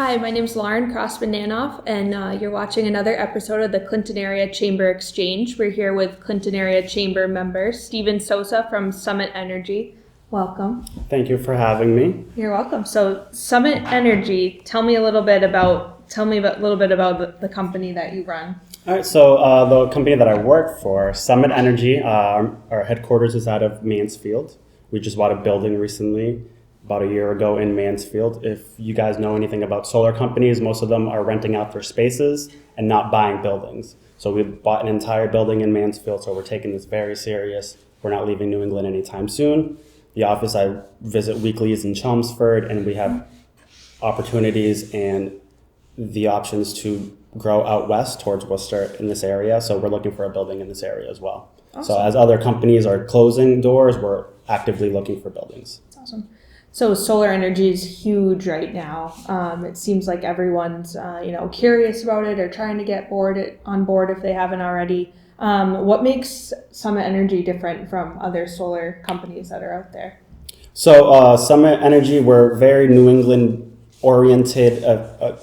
Hi, my name is Lauren Crossman-Nanoff, and you're watching another episode of the Clinton Area Chamber Exchange. We're here with Clinton Area Chamber member Steven Sosa from Summit Energy. Welcome. Thank you for having me. You're welcome. So, Summit Energy, tell me a little bit about the company that you run. All right, so the company that I work for, Summit Energy, our headquarters is out of Mansfield. We just bought a building recently, about a year ago in Mansfield. If you guys know anything about solar companies, most of them are renting out their spaces and not buying buildings. So we bought an entire building in Mansfield, so we're taking this very serious. We're not leaving New England anytime soon. The office I visit weekly is in Chelmsford, and we have opportunities and the options to grow out west towards Worcester in this area. So we're looking for a building in this area as well. Awesome. So as other companies are closing doors, we're actively looking for buildings. That's awesome. So solar energy is huge right now. It seems like everyone's curious about it or trying to get on board if they haven't already. What makes Summit Energy different from other solar companies that are out there? So Summit Energy, we're very New England oriented.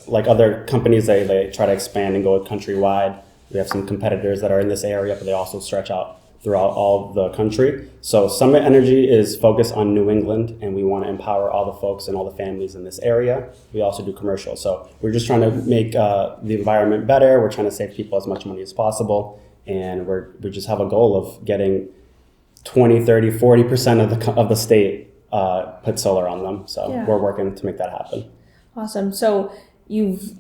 Like other companies, they try to expand and go countrywide. We have some competitors that are in this area, but they also stretch out throughout all the country. So Summit Energy is focused on New England, and we want to empower all the folks and all the families in this area. We also do commercial. So we're just trying to make the environment better. We're trying to save people as much money as possible. And we just have a goal of getting 20, 30, 40% of the state put solar on them. So We're working to make that happen. Awesome. So you've,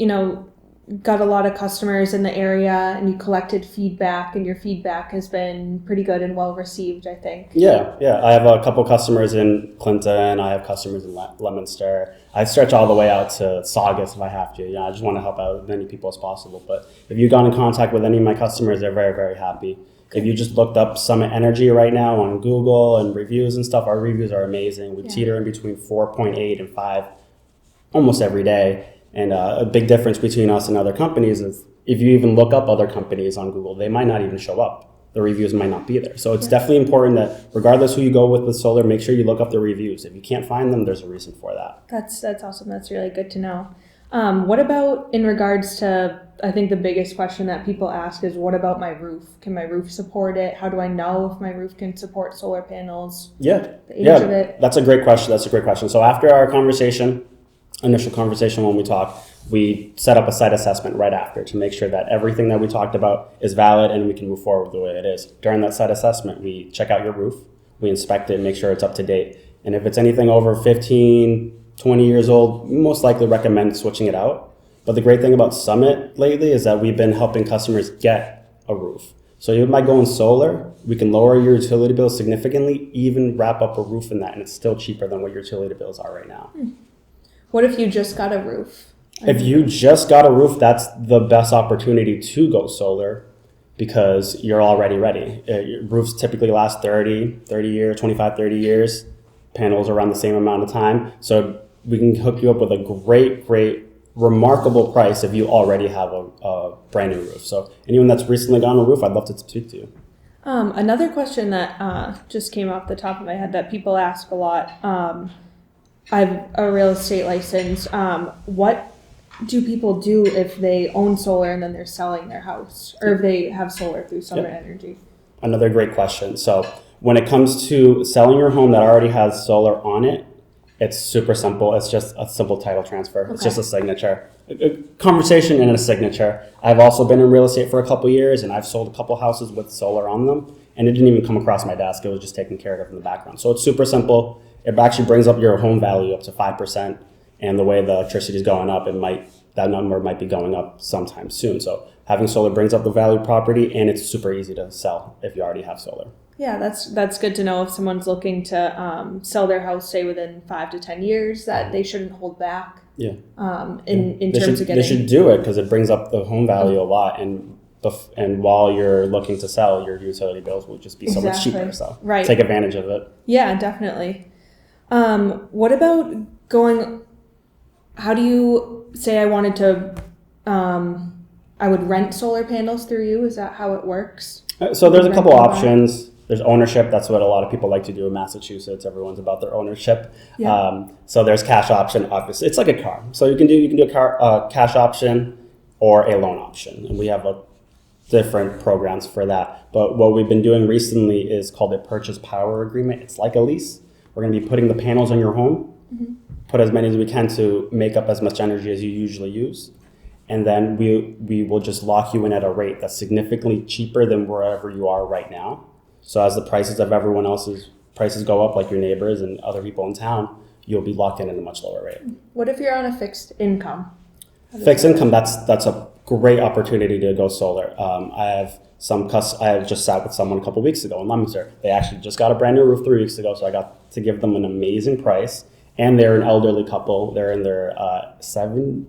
got a lot of customers in the area and you collected feedback, and your feedback has been pretty good and well received, I think. Yeah. I have a couple customers in Clinton. I have customers in Leominster. I stretch all the way out to Saugus if I have to. I just want to help out as many people as possible. But if you've gone in contact with any of my customers, they're very, very happy. If you just looked up Summit Energy right now on Google and reviews and stuff, our reviews are amazing. We teeter in between 4.8 and 5 almost every day. And a big difference between us and other companies is if you even look up other companies on Google, they might not even show up. The reviews might not be there. So it's definitely important that regardless who you go with solar, make sure you look up the reviews. If you can't find them, there's a reason for that. That's awesome. That's really good to know. What about in regards to, I think the biggest question that people ask is, what about my roof? Can my roof support it? How do I know if my roof can support solar panels? The age of it? That's a great question. So after our initial conversation when we talked, we set up a site assessment right after to make sure that everything that we talked about is valid and we can move forward the way it is. During that site assessment, we check out your roof, we inspect it, make sure it's up to date. And if it's anything over 15, 20 years old, we most likely recommend switching it out. But the great thing about Summit lately is that we've been helping customers get a roof. So even by going solar, we can lower your utility bills significantly, even wrap up a roof in that, and it's still cheaper than what your utility bills are right now. What if you just got a roof? If you just got a roof, that's the best opportunity to go solar because you're already ready. Roofs typically last 30 years, 25, 30 years. Panels around the same amount of time. So we can hook you up with a great, remarkable price if you already have a brand new roof. So anyone that's recently gotten a roof, I'd love to speak to you. Another question that just came off the top of my head that people ask a lot. I have a real estate license. What do people do if they own solar and then they're selling their house, or if they have solar through Summit Energy? Another great question. So when it comes to selling your home that already has solar on it, it's super simple. It's just a simple title transfer. It's just a signature. A conversation and a signature. I've also been in real estate for a couple years, and I've sold a couple houses with solar on them, and it didn't even come across my desk. It was just taken care of in the background. So it's super simple. It actually brings up your home value up to 5%, and the way the electricity is going up, that number might be going up sometime soon. So having solar brings up the value of property, and it's super easy to sell if you already have solar. Yeah, that's good to know if someone's looking to sell their house, say within 5 to 10 years, that they shouldn't hold back. In terms of getting. They should do it because it brings up the home value a lot, and while you're looking to sell, your utility bills will just be so much cheaper. So take advantage of it. Yeah, definitely. What about how do you say I wanted to, I would rent solar panels through you? Is that how it works? So there's a couple options. There's ownership. That's what a lot of people like to do in Massachusetts. Everyone's about their ownership. Yeah. So there's cash option. Obviously, it's like a car. So you can do a cash option or a loan option, and we have different programs for that. But what we've been doing recently is called a purchase power agreement. It's like a lease. We're going to be putting the panels on your home, put as many as we can to make up as much energy as you usually use. And then we will just lock you in at a rate that's significantly cheaper than wherever you are right now. So as the prices of everyone else's prices go up, like your neighbors and other people in town, you'll be locked in at a much lower rate. What if you're on a fixed income? Fixed income, that's a great opportunity to go solar. I have just sat with someone a couple weeks ago in Leominster. They actually just got a brand new roof 3 weeks ago, so I got to give them an amazing price. And they're an elderly couple. They're in their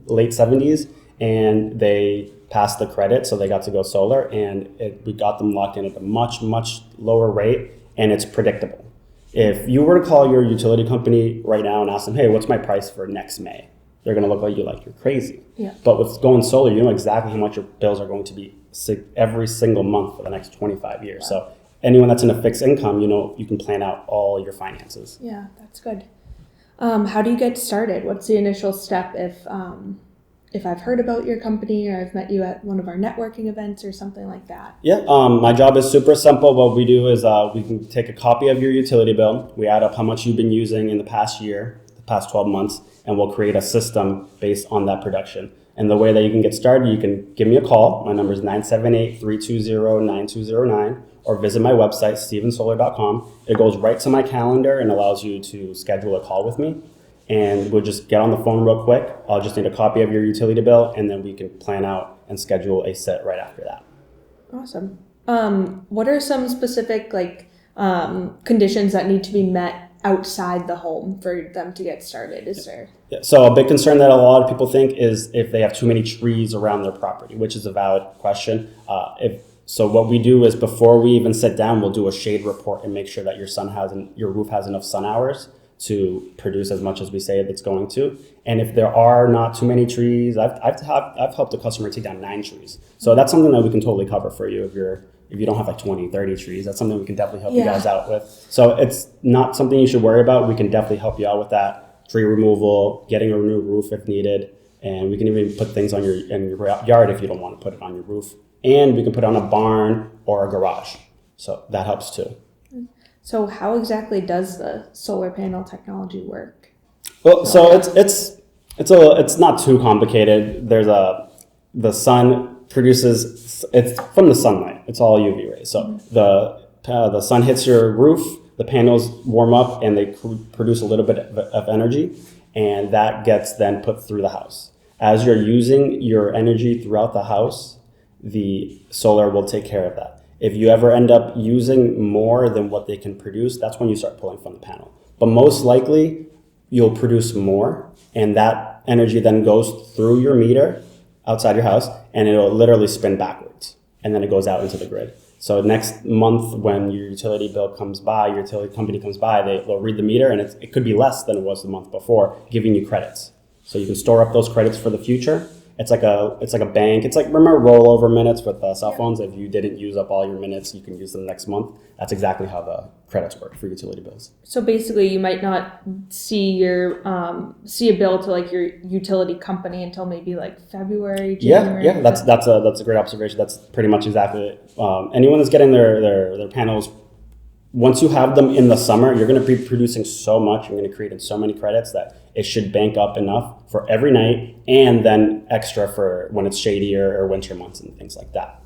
late 70s, and they passed the credit, so they got to go solar. And we got them locked in at a much, much lower rate, and it's predictable. If you were to call your utility company right now and ask them, hey, what's my price for next May? They're going to look at you like you're crazy. Yeah. But with going solar, you know exactly how much your bills are going to be every single month for the next 25 years. Wow. So anyone that's in a fixed income, you can plan out all your finances. Yeah, that's good. How do you get started? What's the initial step if I've heard about your company or I've met you at one of our networking events or something like that? Yeah, my job is super simple. What we do is we can take a copy of your utility bill. We add up how much you've been using in the past year, the past 12 months, and we'll create a system based on that production. And the way that you can get started, you can give me a call. My number is 978-320-9209, or visit my website, stevensolar.com. It goes right to my calendar and allows you to schedule a call with me. And we'll just get on the phone real quick. I'll just need a copy of your utility bill, and then we can plan out and schedule a set right after that. Awesome. What are some specific conditions that need to be met outside the home for them to get started? Is there? Yeah. So a big concern that a lot of people think is if they have too many trees around their property, which is a valid question. So what we do is before we even sit down, we'll do a shade report and make sure that your roof has enough sun hours to produce as much as we say it's going to. And if there are not too many trees, I've helped a customer take down 9 trees. So that's something that we can totally cover for you if you don't have 20, 30 trees. That's something we can definitely help you guys out with. So it's not something you should worry about. We can definitely help you out with that. Tree removal, getting a new roof if needed, and we can even put things in your yard if you don't want to put it on your roof. And we can put it on a barn or a garage. So that helps too. So how exactly does the solar panel technology work? Well, so it's not too complicated. The sun produces, it's from the sunlight. It's all UV rays. So the sun hits your roof, the panels warm up, and they produce a little bit of energy, and that gets then put through the house. As you're using your energy throughout the house, the solar will take care of that. If you ever end up using more than what they can produce, that's when you start pulling from the panel. But most likely, you'll produce more, and that energy then goes through your meter outside your house, and it'll literally spin backwards, and then it goes out into the grid. So next month, when your utility bill comes by, your utility company comes by, they'll read the meter, and it could be less than it was the month before, giving you credits. So you can store up those credits for the future. It's like a bank. It's like, remember rollover minutes with cell phones? If you didn't use up all your minutes, you can use them next month. That's exactly how the credits work for utility bills. So basically, you might not see a bill to your utility company until maybe February, January. Yeah. That's a great observation. That's pretty much exactly it. Anyone that's getting their panels, once you have them in the summer, you're going to be producing so much. You're going to create so many credits that it should bank up enough for every night, and then extra for when it's shadier or winter months and things like that.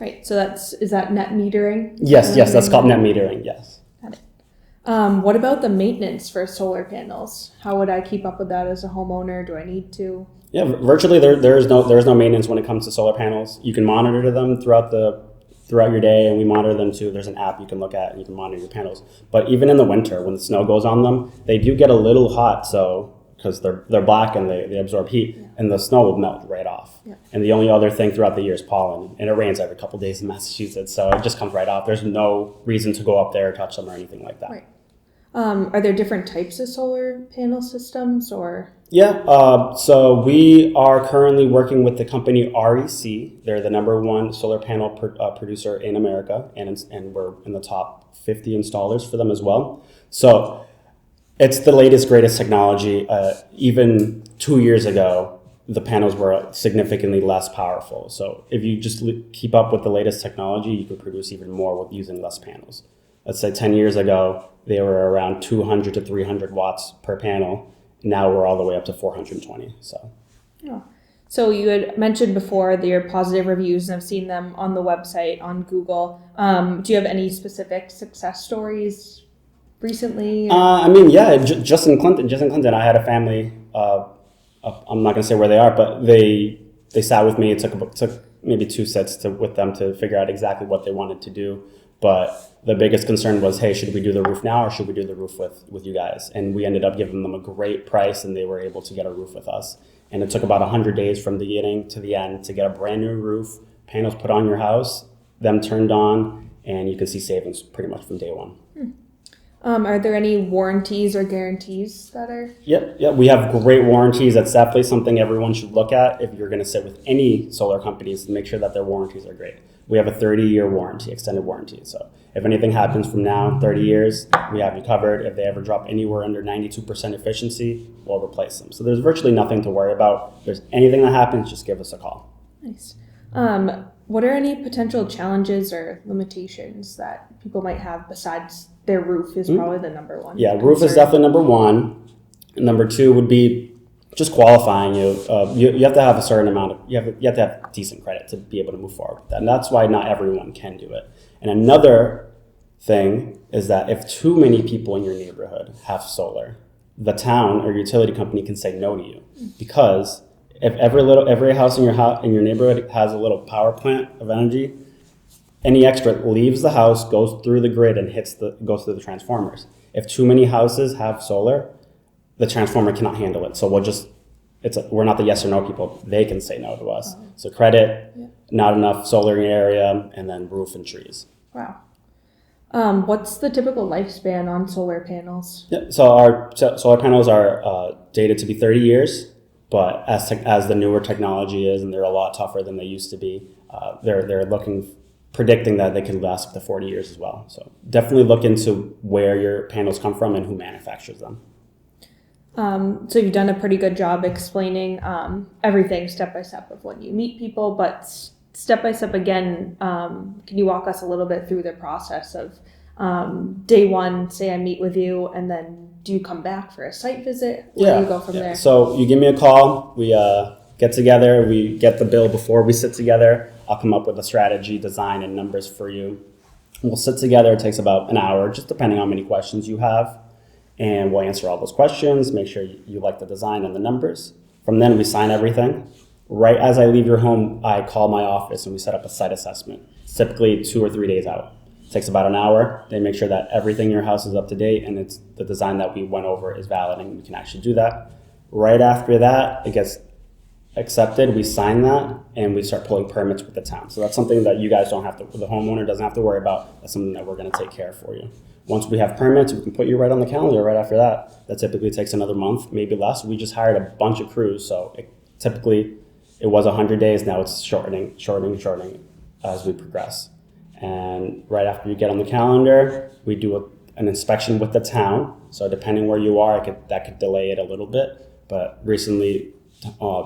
Right. So is that net metering? Yes, that's called net metering. Yes. Got it. What about the maintenance for solar panels? How would I keep up with that as a homeowner? Do I need to? Yeah, virtually there is no maintenance when it comes to solar panels. You can monitor them throughout your day, and we monitor them too. There's an app you can look at and you can monitor your panels. But even in the winter, when the snow goes on them, they do get a little hot, so because they're black and they absorb heat, and the snow will melt right off. Yeah. And the only other thing throughout the year is pollen, and it rains every couple days in Massachusetts, so it just comes right off. There's no reason to go up there or touch them or anything like that. Right. Are there different types of solar panel systems or? Yeah, so we are currently working with the company REC. They're the number one solar panel producer in America, and we're in the top 50 installers for them as well. So it's the latest, greatest technology. Even 2 years ago, the panels were significantly less powerful. So if you just keep up with the latest technology, you could produce even more with using less panels. Let's say 10 years ago, they were around 200 to 300 watts per panel. Now we're all the way up to 420. So you had mentioned before your positive reviews, and I've seen them on the website, on Google. Do you have any specific success stories recently? Justin Clinton. I had a family. I'm not going to say where they are, but they sat with me. It took maybe 2 sits with them to figure out exactly what they wanted to do. But the biggest concern was, hey, should we do the roof now or should we do the roof with you guys? And we ended up giving them a great price, and they were able to get a roof with us. And it took about 100 days from the beginning to the end to get a brand new roof, panels put on your house, them turned on, and you can see savings pretty much from day one. Are there any warranties or guarantees that are? Yep. We have great warranties. That's definitely something everyone should look at if you're going to sit with any solar companies, to make sure that their warranties are great. We have a 30-year warranty, extended warranty. So if anything happens from now, 30 years, we have you covered. If they ever drop anywhere under 92% efficiency, we'll replace them. So there's virtually nothing to worry about. If there's anything that happens, just give us a call. Nice. What are any potential challenges or limitations that people might have besides their roof is probably the number one? Yeah, roof is definitely number one. Number two would be just qualifying you. You have to have a certain amount of, you have to have decent credit to be able to move forward with that. And that's why not everyone can do it. And another thing is that if too many people in your neighborhood have solar, the town or utility company can say no to you, because if every house in your neighborhood has a little power plant of energy, any extra leaves the house, goes through the grid, and goes through the transformers. If too many houses have solar, the transformer cannot handle it. So we're not the yes or no people. They can say no to us. Oh. So credit, not enough solar in your area, and then roof and trees. Wow. What's the typical lifespan on solar panels? Yeah, so our solar panels are dated to be 30 years, but as the newer technology is, and they're a lot tougher than they used to be, they're predicting that they can last up to 40 years as well. So definitely look into where your panels come from and who manufactures them. So you've done a pretty good job explaining everything step by step of when you meet people, but step by step again, can you walk us a little bit through the process of day one, say I meet with you, and then do you come back for a site visit? Where do you go from there? So you give me a call, we get together, we get the bill before we sit together. I'll come up with a strategy, design, and numbers for you. We'll sit together. It takes about an hour, just depending on how many questions you have. And we'll answer all those questions, make sure you like the design and the numbers. From then, we sign everything. Right as I leave your home, I call my office and we set up a site assessment. It's typically 2 or 3 days out. It takes about an hour. They make sure that everything in your house is up to date and it's the design that we went over is valid, and we can actually do that. Right after that, it gets accepted, we sign that, and we start pulling permits with the town. So that's something that you guys don't have to, the homeowner doesn't have to worry about. That's something that we're going to take care of for you. Once we have permits, we can put you right on the calendar right after that. That typically takes another month, maybe less. We just hired a bunch of crews, so it was 100 days. Now it's shortening as we progress. And right after you get on the calendar, we do an inspection with the town. So depending where you are, that could delay it a little bit. But recently,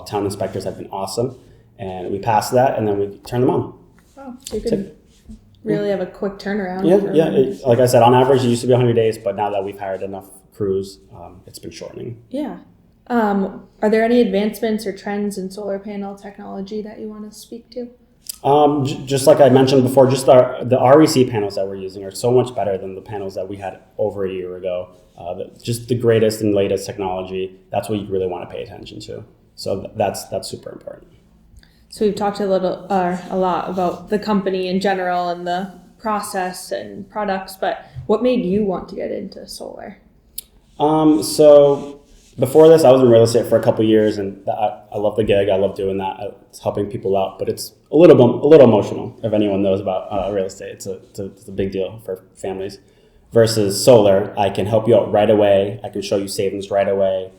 town inspectors have been awesome, and we pass that, and then we turn them on. Wow, so you could really have a quick turnaround. Like I said, on average, it used to be 100 days, but now that we've hired enough crews, it's been shortening. Yeah. Are there any advancements or trends in solar panel technology that you want to speak to? Just like I mentioned before, just the REC panels that we're using are so much better than the panels that we had over a year ago. Just the greatest and latest technology. That's what you really want to pay attention to. So that's super important. So we've talked a lot about the company in general and the process and products, but what made you want to get into solar? So before this, I was in real estate for a couple of years, and I love the gig. I love doing that. It's helping people out, but it's a little emotional. If anyone knows about real estate, it's a big deal for families. versus solar. I can help you out right away. I can show you savings right away.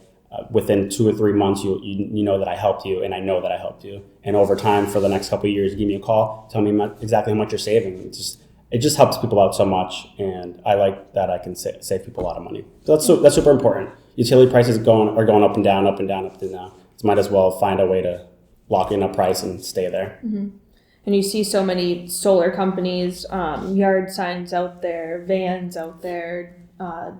Within 2 or 3 months, you know that I helped you, and I know that I helped you. And over time, for the next couple of years, give me a call, tell me exactly how much you're saving. It just helps people out so much, and I like that I can save people a lot of money. So that's super important. Utility prices are going up and down, up and down, up and down. So might as well find a way to lock in a price and stay there. Mm-hmm. And you see so many solar companies, yard signs out there, vans out there,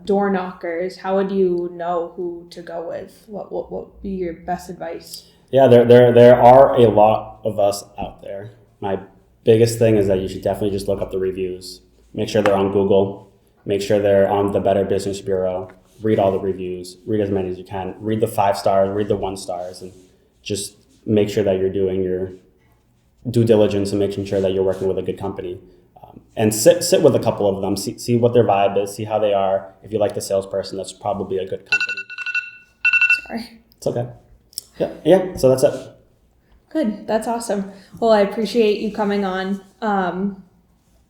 door knockers. How would you know who to go with? What would be your best advice? Yeah, there are a lot of us out there. My biggest thing is that you should definitely just look up the reviews. Make sure they're on Google. Make sure they're on the Better Business Bureau. Read all the reviews. Read as many as you can. Read the 5 stars. Read the 1 stars, and just make sure that you're doing your due diligence and making sure that you're working with a good company. And sit with a couple of them. See what their vibe is. See how they are. If you like the salesperson, that's probably a good company. Sorry. It's okay. Yeah. So that's it. Good. That's awesome. Well, I appreciate you coming on,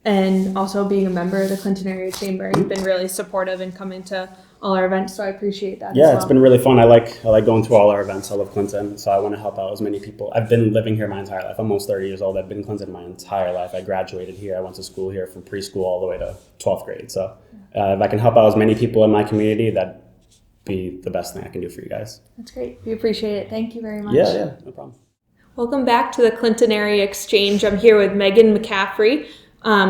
and also being a member of the Clinton Area Chamber. You've been really supportive in coming to all our events, so I appreciate that. Yeah, it's been really fun. I like going to all our events. I love Clinton, so I want to help out as many people. I've been living here my entire life. I'm almost 30 years old. I've been in Clinton my entire life. I graduated here. I went to school here from preschool all the way to 12th grade. So if I can help out as many people in my community, that'd be the best thing I can do for you guys. That's great. We appreciate it. Thank you very much. Yeah, no problem. Welcome back to the Clinton Area Exchange. I'm here with Megan McCaffrey.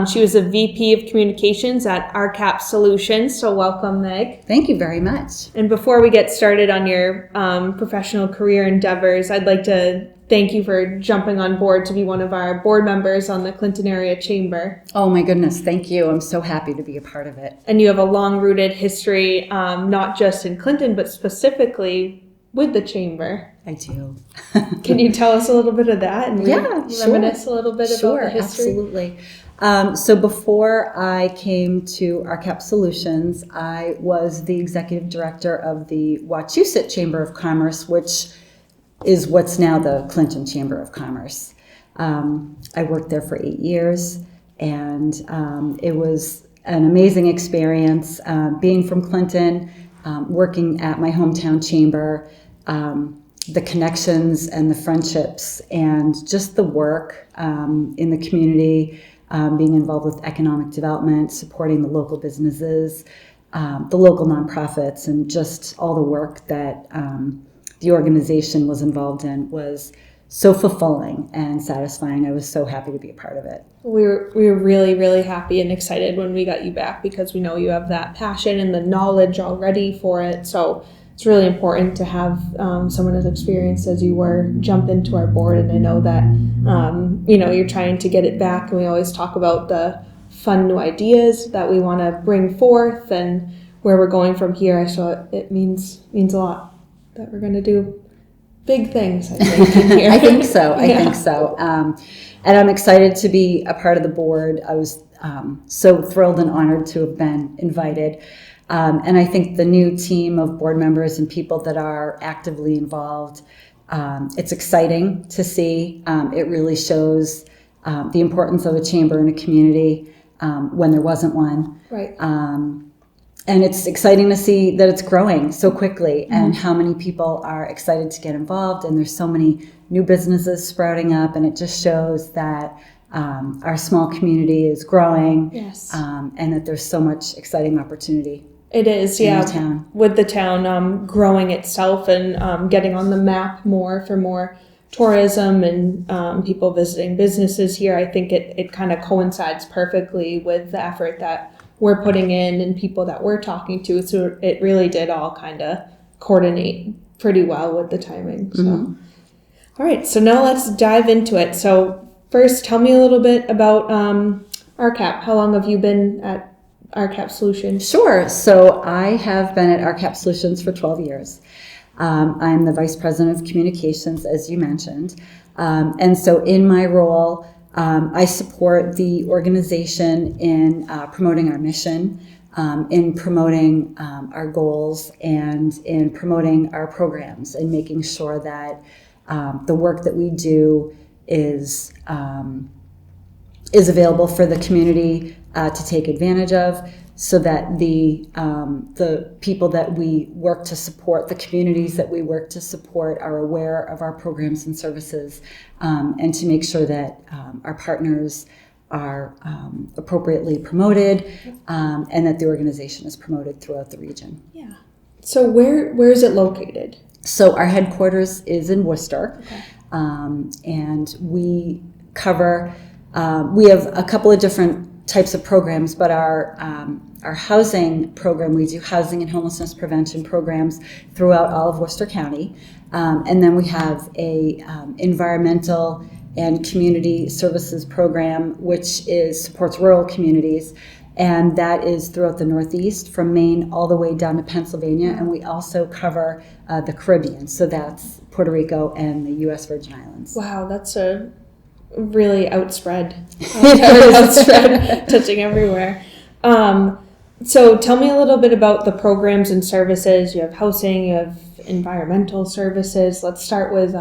She was a VP of Communications at RCAP Solutions, so welcome, Meg. Thank you very much. And before we get started on your professional career endeavors, I'd like to thank you for jumping on board to be one of our board members on the Clinton Area Chamber. Oh my goodness, thank you. I'm so happy to be a part of it. And you have a long-rooted history, not just in Clinton, but specifically with the Chamber. I do. Can you tell us a little bit of that and reminisce a little bit about the history? Absolutely. So before I came to RCAP Solutions, I was the executive director of the Wachusett Chamber of Commerce, which is what's now the Clinton Chamber of Commerce. I worked there for 8 years, and it was an amazing experience being from Clinton, working at my hometown chamber, the connections and the friendships and just the work in the community, being involved with economic development, supporting the local businesses, the local nonprofits, and just all the work that the organization was involved in was so fulfilling and satisfying. I was so happy to be a part of it. We were really, really happy and excited when we got you back because we know you have that passion and the knowledge already for it. So it's really important to have someone as experienced as you were jump into our board. And I know that, you're trying to get it back. And we always talk about the fun new ideas that we want to bring forth and where we're going from here. So it means a lot that we're going to do big things, I think, in here. I think so. And I'm excited to be a part of the board. I was so thrilled and honored to have been invited. And I think the new team of board members and people that are actively involved, it's exciting to see. It really shows the importance of a chamber in a community when there wasn't one. Right. And it's exciting to see that it's growing so quickly and how many people are excited to get involved. And there's so many new businesses sprouting up, and it just shows that our small community is growing. Yes. And that there's so much exciting opportunity. It is, in the town. With the town growing itself and getting on the map more for more tourism and people visiting businesses here, I think it kind of coincides perfectly with the effort that we're putting in and people that we're talking to. So it really did all kind of coordinate pretty well with the timing. So, All right, so now let's dive into it. So first, tell me a little bit about RCAP. How long have you been at RCAP Solutions? Sure. So I have been at RCAP Solutions for 12 years. I'm the Vice President of Communications, as you mentioned. And so in my role, I support the organization in promoting our mission, in promoting our goals, and in promoting our programs, and making sure that the work that we do is available for the community to take advantage of. so that the people that we work to support, the communities that we work to support, are aware of our programs and services, and to make sure that our partners are appropriately promoted, and that the organization is promoted throughout the region. Yeah. So where is it located? So our headquarters is in Worcester, Okay. and we cover. We have a couple of different types of programs, but our housing program, we do housing and homelessness prevention programs throughout all of Worcester County, and then we have a environmental and community services program, which supports rural communities, and that is throughout the Northeast, from Maine all the way down to Pennsylvania, and we also cover the Caribbean, so that's Puerto Rico and the U.S. Virgin Islands. Wow, that's a really outspread, touching everywhere. So tell me a little bit about the programs and services. You have housing, you have environmental services. Let's start with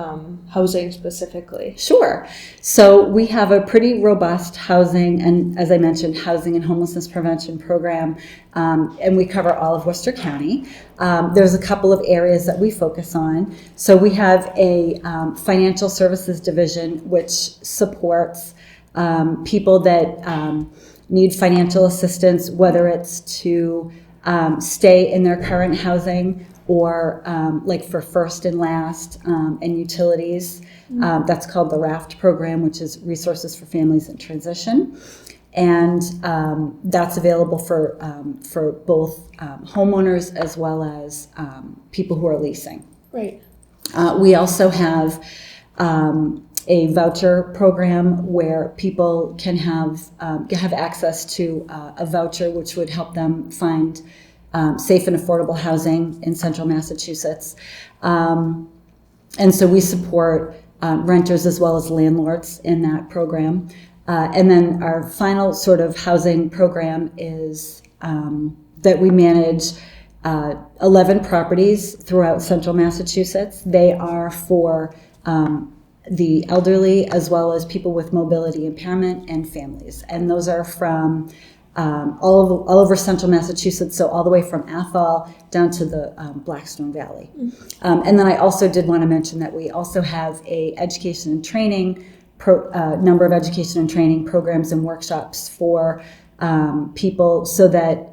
housing specifically. Sure. So we have a pretty robust housing and, as I mentioned, housing and homelessness prevention program, and we cover all of Worcester County. There's a couple of areas that we focus on. So we have a financial services division which supports people that need financial assistance, whether it's to stay in their current housing or like for first and last and utilities. That's called the RAFT program, which is Resources for Families in Transition. And that's available for both homeowners as well as people who are leasing. Right. We also have a voucher program where people can have access to a voucher which would help them find safe and affordable housing in central Massachusetts. And so we support renters as well as landlords in that program. And then our final sort of housing program is that we manage 11 properties throughout central Massachusetts. They are for the elderly as well as people with mobility impairment and families. And those are from all over central Massachusetts, so all the way from Athol down to the Blackstone Valley. And then I also did want to mention that we also have a education and training number of education and training programs and workshops for people, so that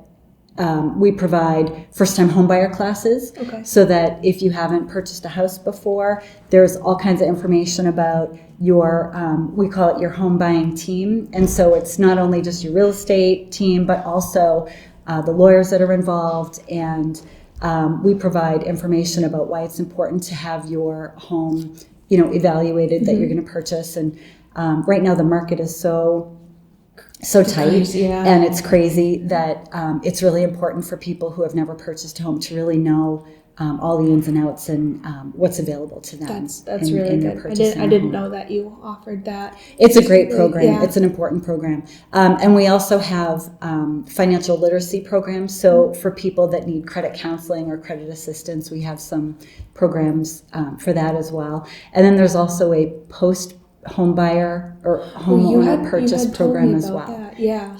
we provide first-time homebuyer classes. Okay. So that if you haven't purchased a house before, there's all kinds of information about your, we call it your home buying team. And so it's not only just your real estate team, but also the lawyers that are involved. And we provide information about why it's important to have your home, evaluated, that you're going to purchase. And right now the market is so tight, Crazy, yeah. and it's crazy that it's really important for people who have never purchased a home to really know all the ins and outs and what's available to them. That's in really their good. purchasing I didn't a home. know that you offered that. It's a great program. Yeah. It's an important program. And we also have financial literacy programs. So for people that need credit counseling or credit assistance, we have some programs for that as well. And then there's also a post-home buyer or homeowner purchase program as well. That. Yeah.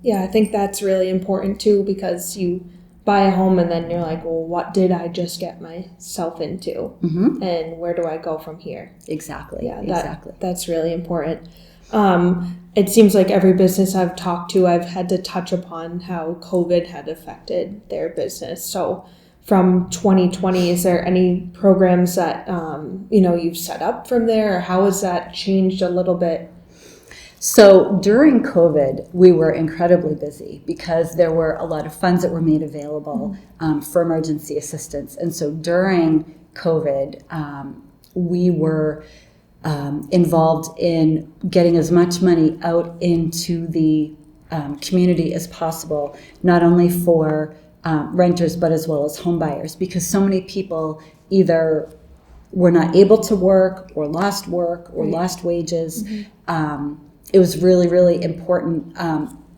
Yeah, I think that's really important too, because you buy a home and then you're like, well, what did I just get myself into? And where do I go from here? Exactly. Yeah, exactly. That's really important. It seems like every business I've talked to, I've had to touch upon how COVID had affected their business. So from 2020, is there any programs that, you've set up from there, or how has that changed a little bit? So during COVID, we were incredibly busy because there were a lot of funds that were made available for emergency assistance. And so during COVID, we were involved in getting as much money out into the community as possible, not only for renters, but as well as home buyers, because so many people either were not able to work or lost wages. It was really, really important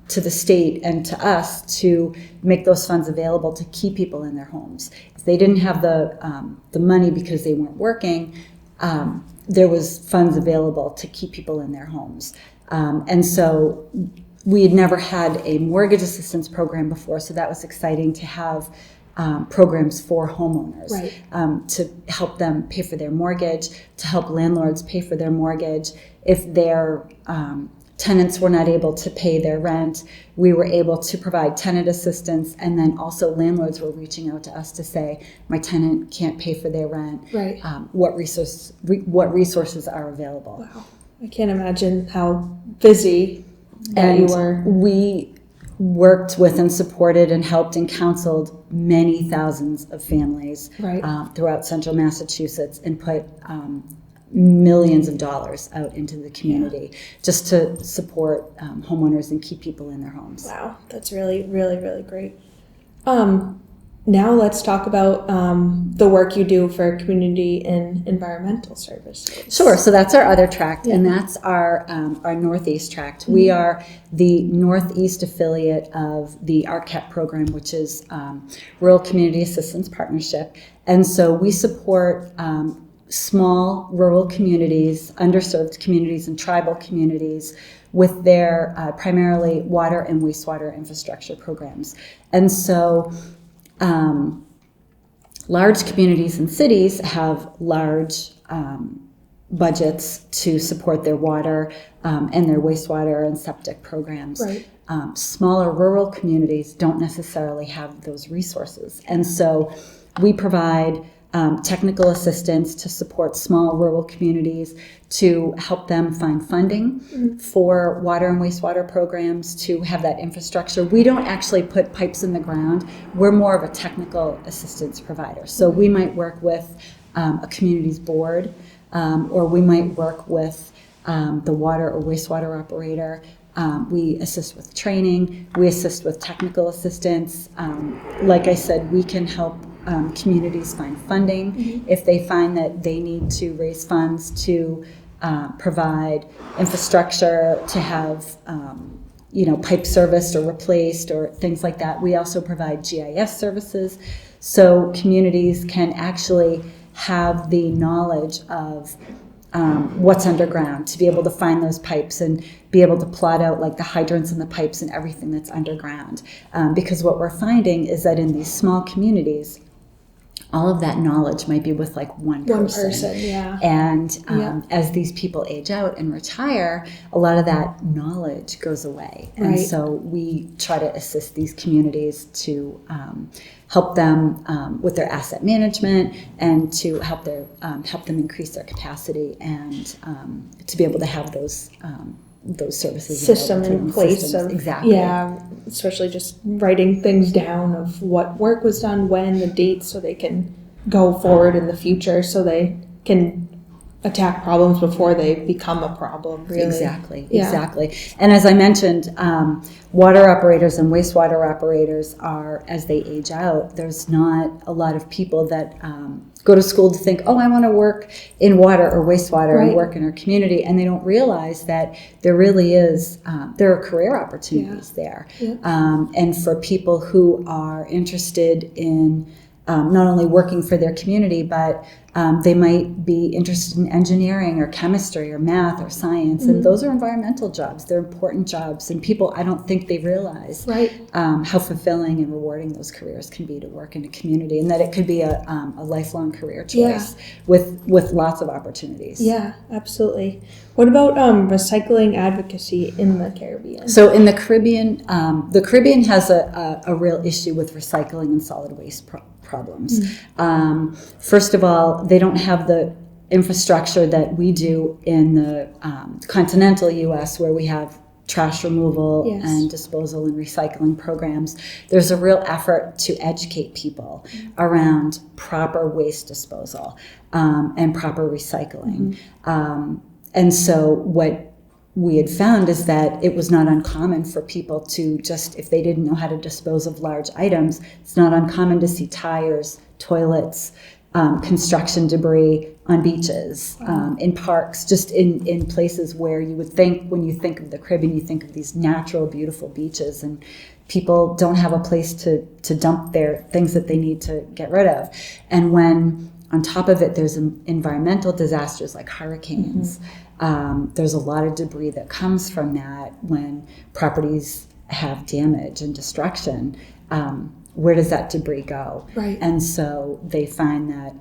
to the state and to us to make those funds available to keep people in their homes. If they didn't have the money because they weren't working, there was funds available to keep people in their homes. And so we had never had a mortgage assistance program before, so that was exciting to have programs for homeowners, Right. to help them pay for their mortgage, to help landlords pay for their mortgage. If their tenants were not able to pay their rent, we were able to provide tenant assistance, and then also landlords were reaching out to us to say, my tenant can't pay for their rent. Right. What resources are available? Wow. I can't imagine how busy that you were. We worked with and supported and helped and counseled many thousands of families Right. Throughout central Massachusetts, and put millions of dollars out into the community just to support homeowners and keep people in their homes. Wow, that's really, really, really great. Now let's talk about the work you do for community and environmental services. Sure. So that's our other tract, and Yeah. that's our Northeast tract. We are the Northeast affiliate of the RCAP program, which is Rural Community Assistance Partnership. And so we support small rural communities, underserved communities, and tribal communities with their primarily water and wastewater infrastructure programs. And so large communities and cities have large budgets to support their water and their wastewater and septic programs. Right. Smaller rural communities don't necessarily have those resources. And so we provide technical assistance to support small rural communities, to help them find funding for water and wastewater programs, to have that infrastructure. We don't actually put pipes in the ground. We're more of a technical assistance provider. So we might work with a community's board, or we might work with the water or wastewater operator. We assist with training. We assist with technical assistance. Like I said, we can help communities find funding if they find that they need to raise funds to provide infrastructure, to have pipe serviced or replaced or things like that. We also provide GIS services, so communities can actually have the knowledge of what's underground, to be able to find those pipes and be able to plot out like the hydrants and the pipes and everything that's underground. Because what we're finding is that in these small communities, all of that knowledge might be with like one person. Yeah. And Yeah. as these people age out and retire, a lot of that knowledge goes away. And Right. so we try to assist these communities to help them with their asset management, and to help them increase their capacity, and to be able to have those services System available to in them. place Systems, of exactly. yeah, especially just writing things down of what work was done when, the dates, so they can go forward in the future, so they can attack problems before they become a problem. Really, Exactly. Yeah. And as I mentioned, water operators and wastewater operators are, as they age out, there's not a lot of people that go to school to think, oh, I want to work in water or wastewater Right. and work in our community, and they don't realize that there really is, there are career opportunities there. Yeah. And for people who are interested in not only working for their community, but they might be interested in engineering or chemistry or math or science, and those are environmental jobs. They're important jobs, and people, I don't think they realize Right. how fulfilling and rewarding those careers can be, to work in a community, and that it could be a lifelong career choice with lots of opportunities. Yeah, absolutely. What about recycling advocacy in the Caribbean? So in the Caribbean has a real issue with recycling and solid waste problems. First of all, they don't have the infrastructure that we do in the continental U.S., where we have trash removal Yes. and disposal and recycling programs. There's a real effort to educate people around proper waste disposal and proper recycling. And so what we had found is that it was not uncommon for people to just, if they didn't know how to dispose of large items, it's not uncommon to see tires, toilets, construction debris on beaches, in parks, just in places where you would think, when you think of the Caribbean, you think of these natural, beautiful beaches, and people don't have a place to dump their things that they need to get rid of. And when on top of it, there's environmental disasters like hurricanes, There's a lot of debris that comes from that when properties have damage and destruction. Where does that debris go? Right. And so they find that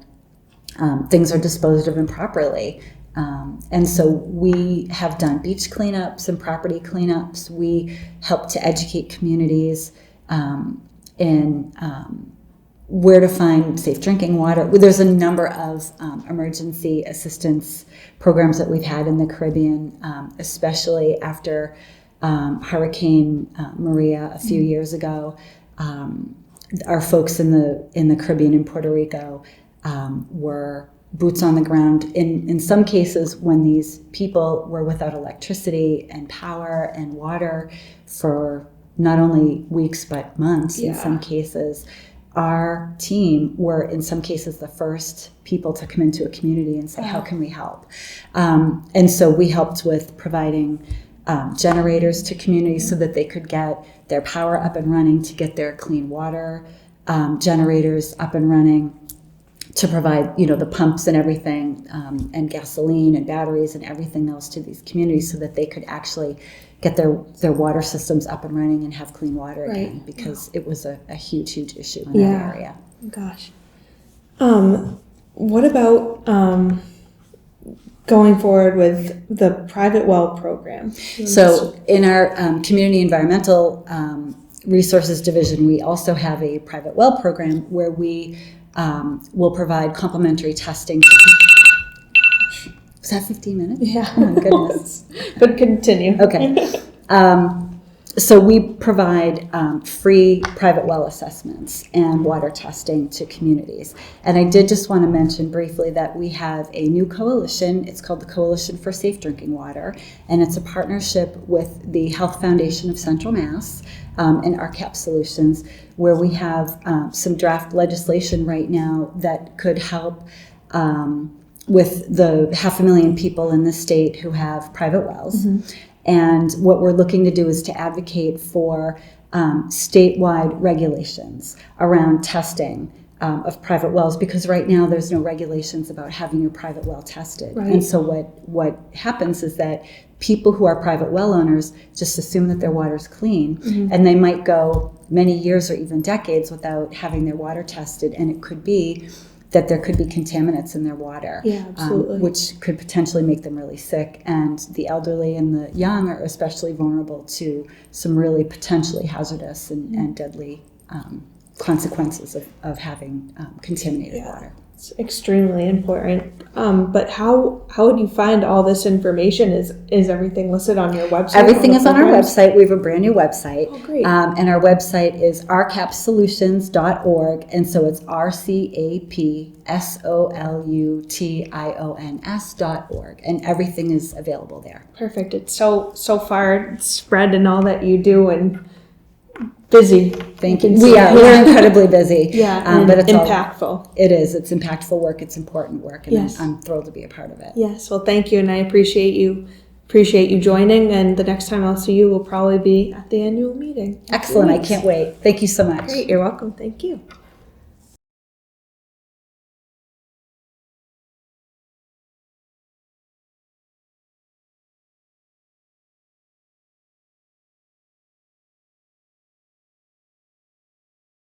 things are disposed of improperly. And so we have done beach cleanups and property cleanups. We help to educate communities in where to find safe drinking water. There's a number of emergency assistance programs that we've had in the Caribbean, especially after Hurricane Maria a few years ago. Our folks in the Caribbean and Puerto Rico were boots on the ground in some cases when these people were without electricity and power and water for not only weeks but months in some cases. Our team were in some cases the first people to come into a community and say, how can we help? And so we helped with providing generators to communities so that they could get their power up and running, to get their clean water generators up and running, to provide, the pumps and everything, and gasoline and batteries and everything else to these communities so that they could actually get their water systems up and running and have clean water again, because it was a huge issue in that area. Gosh. What about going forward with the private well program? So in our community environmental resources division, we also have a private well program where we will provide complimentary testing to people. Was that 15 minutes? Yeah. Oh my goodness. But continue. Okay. So we provide free private well assessments and water testing to communities. And I did just want to mention briefly that we have a new coalition. It's called the Coalition for Safe Drinking Water, and it's a partnership with the Health Foundation of Central Mass and RCAP Solutions, where we have some draft legislation right now that could help with the 500,000 people in the state who have private wells. And what we're looking to do is to advocate for statewide regulations around testing of private wells, because right now there's no regulations about having your private well tested. Right. And so what happens is that people who are private well owners just assume that their water's clean, and they might go many years or even decades without having their water tested, and it could be that there could be contaminants in their water, which could potentially make them really sick. And the elderly and the young are especially vulnerable to some really potentially hazardous and deadly consequences of having contaminated water. It's extremely important. But how would you find all this information? Is everything listed on your website? Everything is on our website. We have a brand new website. Oh, great. And our website is rcapsolutions.org. And so it's rcapsolutions.org. And everything is available there. Perfect. It's so far spread in all that you do and busy. Thank you. We're incredibly busy. But it's impactful. It's impactful work. It's important work, and yes. I'm thrilled to be a part of it. Yes. Well, thank you, and I appreciate you joining. And the next time I'll see you will probably be at the annual meeting. Excellent. I can't wait. Thank you so much. Great. You're welcome. Thank you.